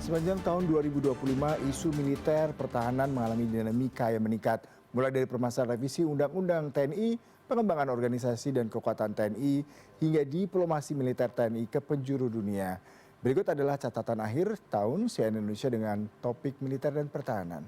Sepanjang tahun 2025, isu militer pertahanan mengalami dinamika yang meningkat. Mulai dari permasalahan revisi Undang-Undang TNI, pengembangan organisasi dan kekuatan TNI, hingga diplomasi militer TNI ke penjuru dunia. Berikut adalah catatan akhir tahun CNN Indonesia dengan topik militer dan pertahanan.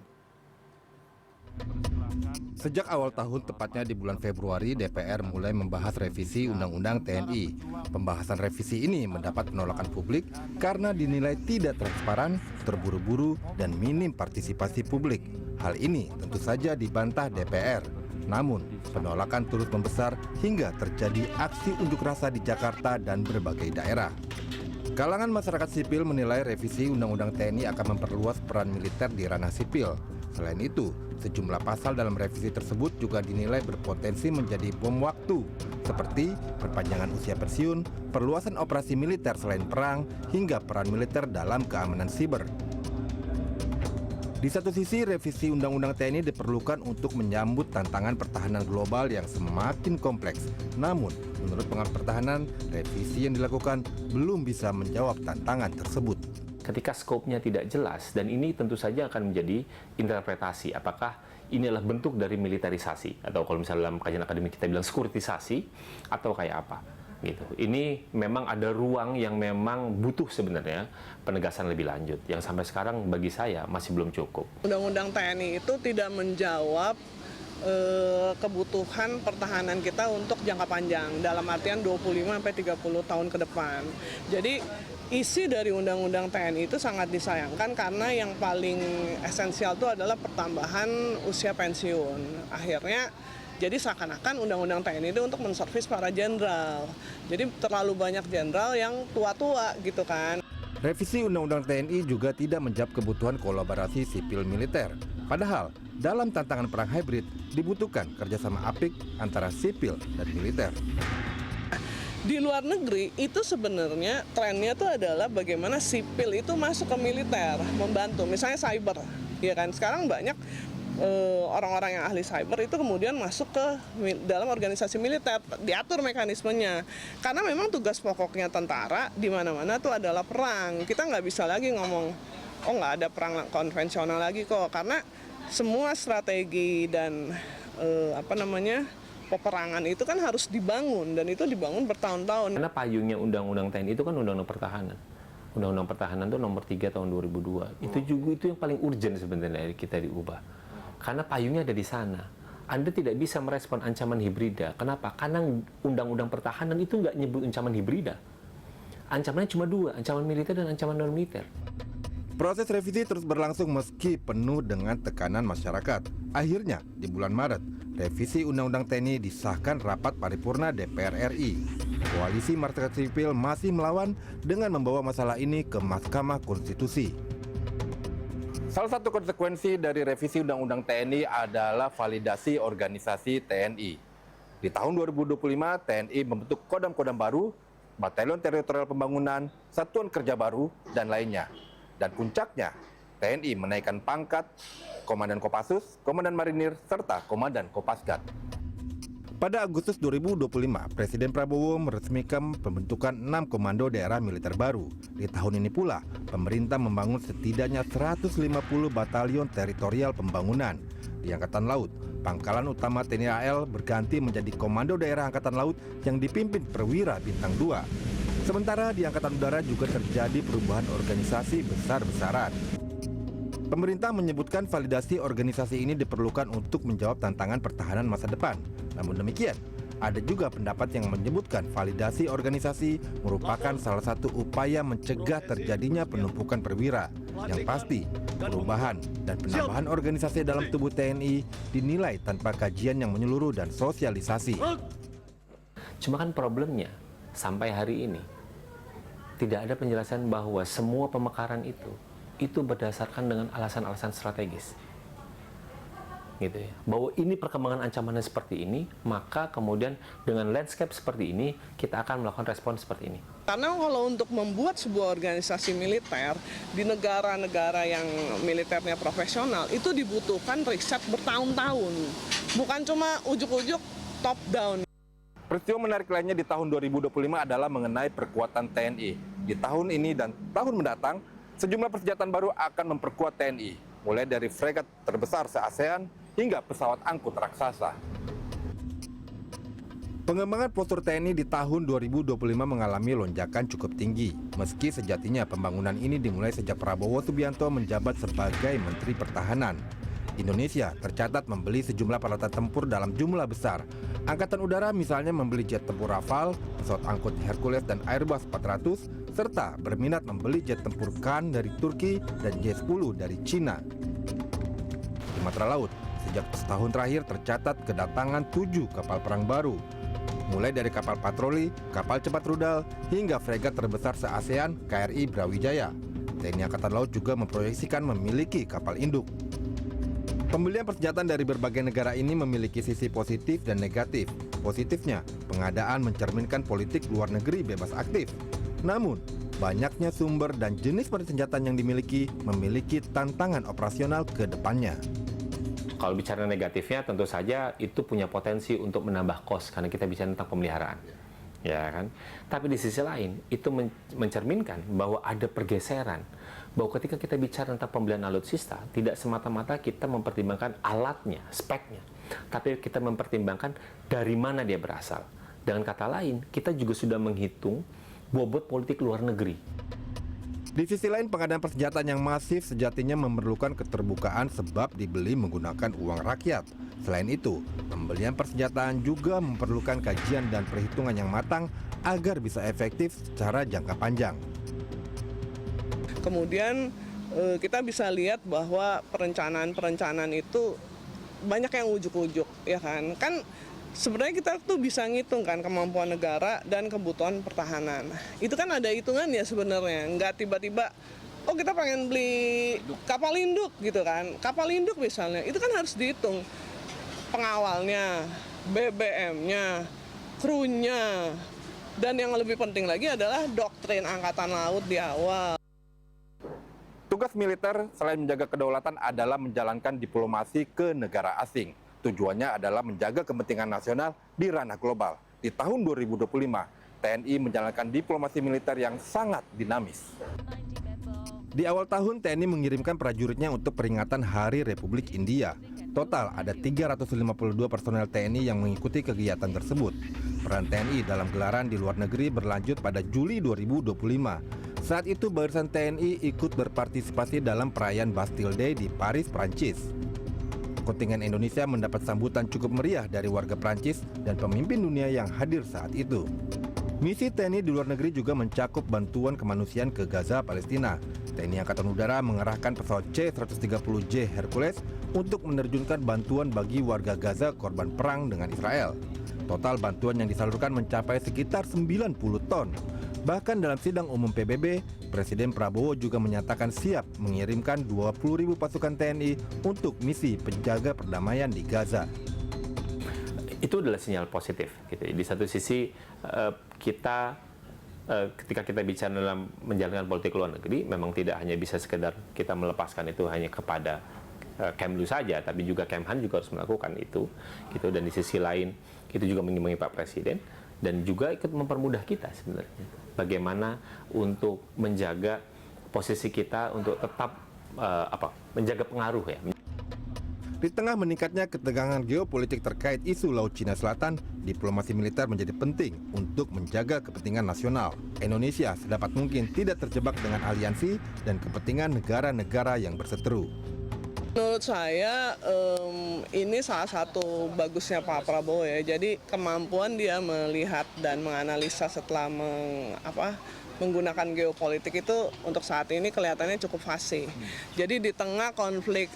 Sejak awal tahun, tepatnya di bulan Februari, DPR mulai membahas revisi Undang-Undang TNI. Pembahasan revisi ini mendapat penolakan publik karena dinilai tidak transparan, terburu-buru, dan minim partisipasi publik. Hal ini tentu saja dibantah DPR. Namun, penolakan terus membesar hingga terjadi aksi unjuk rasa di Jakarta dan berbagai daerah. Kalangan masyarakat sipil menilai revisi Undang-Undang TNI akan memperluas peran militer di ranah sipil. Selain itu, sejumlah pasal dalam revisi tersebut juga dinilai berpotensi menjadi bom waktu, seperti perpanjangan usia pensiun, perluasan operasi militer selain perang, hingga peran militer dalam keamanan siber. Di satu sisi, revisi Undang-Undang TNI diperlukan untuk menyambut tantangan pertahanan global yang semakin kompleks. Namun, menurut pengamat pertahanan, revisi yang dilakukan belum bisa menjawab tantangan tersebut. Ketika skopnya tidak jelas, dan ini tentu saja akan menjadi interpretasi apakah ini adalah bentuk dari militerisasi atau kalau misalnya dalam kajian akademik kita bilang sekuritisasi atau kayak apa gitu. Ini memang ada ruang yang memang butuh sebenarnya penegasan lebih lanjut yang sampai sekarang bagi saya masih belum cukup. Undang-Undang TNI itu tidak menjawab kebutuhan pertahanan kita untuk jangka panjang dalam artian 25-30 tahun ke depan. Jadi isi dari Undang-Undang TNI itu sangat disayangkan karena yang paling esensial itu adalah pertambahan usia pensiun. Akhirnya jadi seakan-akan Undang-Undang TNI itu untuk menservis para jenderal. Jadi terlalu banyak jenderal yang tua-tua gitu kan. Revisi Undang-Undang TNI juga tidak menjawab kebutuhan kolaborasi sipil militer. Padahal, dalam tantangan perang hybrid dibutuhkan kerjasama apik antara sipil dan militer. Di luar negeri itu sebenarnya trennya tuh adalah bagaimana sipil itu masuk ke militer, membantu. Misalnya cyber, ya kan. Sekarang banyak orang-orang yang ahli cyber itu kemudian masuk ke dalam organisasi militer, diatur mekanismenya. Karena memang tugas pokoknya tentara di mana-mana tuh adalah perang. Kita nggak bisa lagi ngomong, oh nggak ada perang konvensional lagi kok, karena semua strategi dan peperangan itu kan harus dibangun dan itu dibangun bertahun-tahun. Karena payungnya Undang-Undang TNI itu kan Undang-Undang Pertahanan. Undang-Undang Pertahanan itu nomor 3 tahun 2002. Itu juga itu yang paling urgent sebenarnya kita diubah. Karena payungnya ada di sana. Anda tidak bisa merespon ancaman hibrida. Kenapa? Karena Undang-Undang Pertahanan itu nggak nyebut ancaman hibrida. Ancamannya cuma dua, ancaman militer dan ancaman non-militer. Proses revisi terus berlangsung meski penuh dengan tekanan masyarakat. Akhirnya, di bulan Maret, revisi Undang-Undang TNI disahkan rapat paripurna DPR RI. Koalisi masyarakat sipil masih melawan dengan membawa masalah ini ke Mahkamah Konstitusi. Salah satu konsekuensi dari revisi Undang-Undang TNI adalah validasi organisasi TNI. Di tahun 2025, TNI membentuk kodam-kodam baru, Batalion Teritorial Pembangunan, Satuan Kerja Baru, dan lainnya. Dan puncaknya, TNI menaikkan pangkat Komandan Kopassus, Komandan Marinir, serta Komandan Kopasgat. Pada Agustus 2025, Presiden Prabowo meresmikan pembentukan 6 komando daerah militer baru. Di tahun ini pula, pemerintah membangun setidaknya 150 batalion teritorial pembangunan. Di Angkatan Laut, pangkalan utama TNI AL berganti menjadi Komando Daerah Angkatan Laut yang dipimpin Perwira Bintang 2. Sementara di Angkatan Udara juga terjadi perubahan organisasi besar-besaran. Pemerintah menyebutkan validasi organisasi ini diperlukan untuk menjawab tantangan pertahanan masa depan. Namun demikian, ada juga pendapat yang menyebutkan validasi organisasi merupakan salah satu upaya mencegah terjadinya penumpukan perwira. Yang pasti, perubahan dan penambahan organisasi dalam tubuh TNI dinilai tanpa kajian yang menyeluruh dan sosialisasi. Cuma kan problemnya, sampai hari ini tidak ada penjelasan bahwa semua pemekaran itu berdasarkan dengan alasan-alasan strategis, gitu ya. Bahwa ini perkembangan ancamannya seperti ini, maka kemudian dengan landscape seperti ini kita akan melakukan respon seperti ini. Karena kalau untuk membuat sebuah organisasi militer di negara-negara yang militernya profesional itu dibutuhkan riset bertahun-tahun, bukan cuma ujuk-ujuk top down. Peristiwa menarik lainnya di tahun 2025 adalah mengenai perkuatan TNI. Di tahun ini dan tahun mendatang, Sejumlah persenjataan baru akan memperkuat TNI, mulai dari fregat terbesar se-ASEAN hingga pesawat angkut raksasa. Pengembangan postur TNI di tahun 2025 mengalami lonjakan cukup tinggi, meski sejatinya pembangunan ini dimulai sejak Prabowo Subianto menjabat sebagai Menteri Pertahanan. Indonesia tercatat membeli sejumlah peralatan tempur dalam jumlah besar. Angkatan Udara misalnya membeli jet tempur Rafale, pesawat angkut Hercules dan Airbus 400, serta berminat membeli jet tempur Khan dari Turki dan J-10 dari Cina. Di Matra Laut, sejak setahun terakhir tercatat kedatangan 7 kapal perang baru, mulai dari kapal patroli, kapal cepat rudal, hingga fregat terbesar se-ASEAN KRI Brawijaya. TNI Angkatan Laut juga memproyeksikan memiliki kapal induk. Pembelian persenjataan dari berbagai negara ini memiliki sisi positif dan negatif. Positifnya, pengadaan mencerminkan politik luar negeri bebas aktif. Namun, banyaknya sumber dan jenis persenjataan yang dimiliki memiliki tantangan operasional ke depannya. Kalau bicara negatifnya, tentu saja itu punya potensi untuk menambah kos karena kita bicara tentang pemeliharaan, ya kan? Tapi di sisi lain, itu mencerminkan bahwa ada pergeseran, bahwa ketika kita bicara tentang pembelian alutsista, tidak semata-mata kita mempertimbangkan alatnya, speknya, tapi kita mempertimbangkan dari mana dia berasal. Dengan kata lain, kita juga sudah menghitung bobot politik luar negeri. Di sisi lain, pengadaan persenjataan yang masif sejatinya memerlukan keterbukaan sebab dibeli menggunakan uang rakyat. Selain itu, pembelian persenjataan juga memerlukan kajian dan perhitungan yang matang agar bisa efektif secara jangka panjang. Kemudian kita bisa lihat bahwa perencanaan itu banyak yang ujuk-ujuk, ya kan? Kan sebenarnya kita tuh bisa ngitung kan kemampuan negara dan kebutuhan pertahanan. Itu kan ada hitungan ya sebenarnya, nggak tiba-tiba oh kita pengen beli kapal induk gitu kan. Kapal induk misalnya, itu kan harus dihitung pengawalnya, BBM-nya, krunya, dan yang lebih penting lagi adalah doktrin Angkatan Laut di awal. Tugas militer selain menjaga kedaulatan adalah menjalankan diplomasi ke negara asing. Tujuannya adalah menjaga kepentingan nasional di ranah global. Di tahun 2025, TNI menjalankan diplomasi militer yang sangat dinamis. Di awal tahun, TNI mengirimkan prajuritnya untuk peringatan Hari Republik India. Total ada 352 personel TNI yang mengikuti kegiatan tersebut. Peran TNI dalam gelaran di luar negeri berlanjut pada Juli 2025. Saat itu barisan TNI ikut berpartisipasi dalam perayaan Bastille Day di Paris, Prancis. Kontingen Indonesia mendapat sambutan cukup meriah dari warga Prancis dan pemimpin dunia yang hadir saat itu. Misi TNI di luar negeri juga mencakup bantuan kemanusiaan ke Gaza, Palestina. TNI Angkatan Udara mengerahkan pesawat C-130J Hercules untuk menerjunkan bantuan bagi warga Gaza korban perang dengan Israel. Total bantuan yang disalurkan mencapai sekitar 90 ton. Bahkan dalam sidang umum PBB, Presiden Prabowo juga menyatakan siap mengirimkan 20.000 pasukan TNI untuk misi penjaga perdamaian di Gaza. Itu adalah sinyal positif. Gitu. Di satu sisi kita ketika kita bicara dalam menjalankan politik luar negeri, memang tidak hanya bisa sekedar kita melepaskan itu hanya kepada Kemlu saja, tapi juga Kemhan juga harus melakukan itu. Gitu. Dan di sisi lain, itu juga mengimbangi Pak Presiden dan juga ikut mempermudah kita sebenarnya. Bagaimana untuk menjaga posisi kita untuk tetap menjaga pengaruh ya. Di tengah meningkatnya ketegangan geopolitik terkait isu Laut Cina Selatan, diplomasi militer menjadi penting untuk menjaga kepentingan nasional. Indonesia sedapat mungkin tidak terjebak dengan aliansi dan kepentingan negara-negara yang berseteru. Menurut saya ini salah satu bagusnya Pak Prabowo ya. Jadi kemampuan dia melihat dan menganalisa setelah menggunakan geopolitik itu untuk saat ini kelihatannya cukup fasih. Jadi di tengah konflik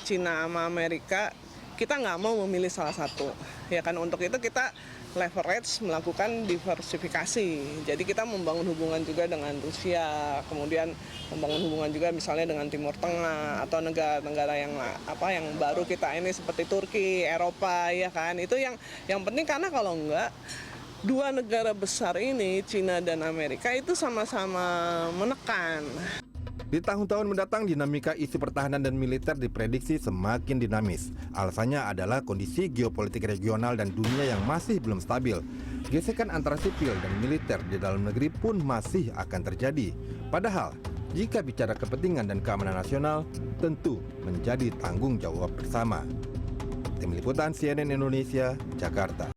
Cina sama Amerika, kita nggak mau memilih salah satu. Ya kan, untuk itu kita leverage melakukan diversifikasi. Jadi kita membangun hubungan juga dengan Rusia, kemudian membangun hubungan juga misalnya dengan Timur Tengah atau negara-negara yang baru kita ini seperti Turki, Eropa, ya kan. Itu yang penting, karena kalau enggak dua negara besar ini, Cina dan Amerika, itu sama-sama menekan. Di tahun-tahun mendatang, dinamika isu pertahanan dan militer diprediksi semakin dinamis. Alasannya adalah kondisi geopolitik regional dan dunia yang masih belum stabil. Gesekan antara sipil dan militer di dalam negeri pun masih akan terjadi. Padahal, jika bicara kepentingan dan keamanan nasional, tentu menjadi tanggung jawab bersama. Tim Liputan CNN Indonesia, Jakarta.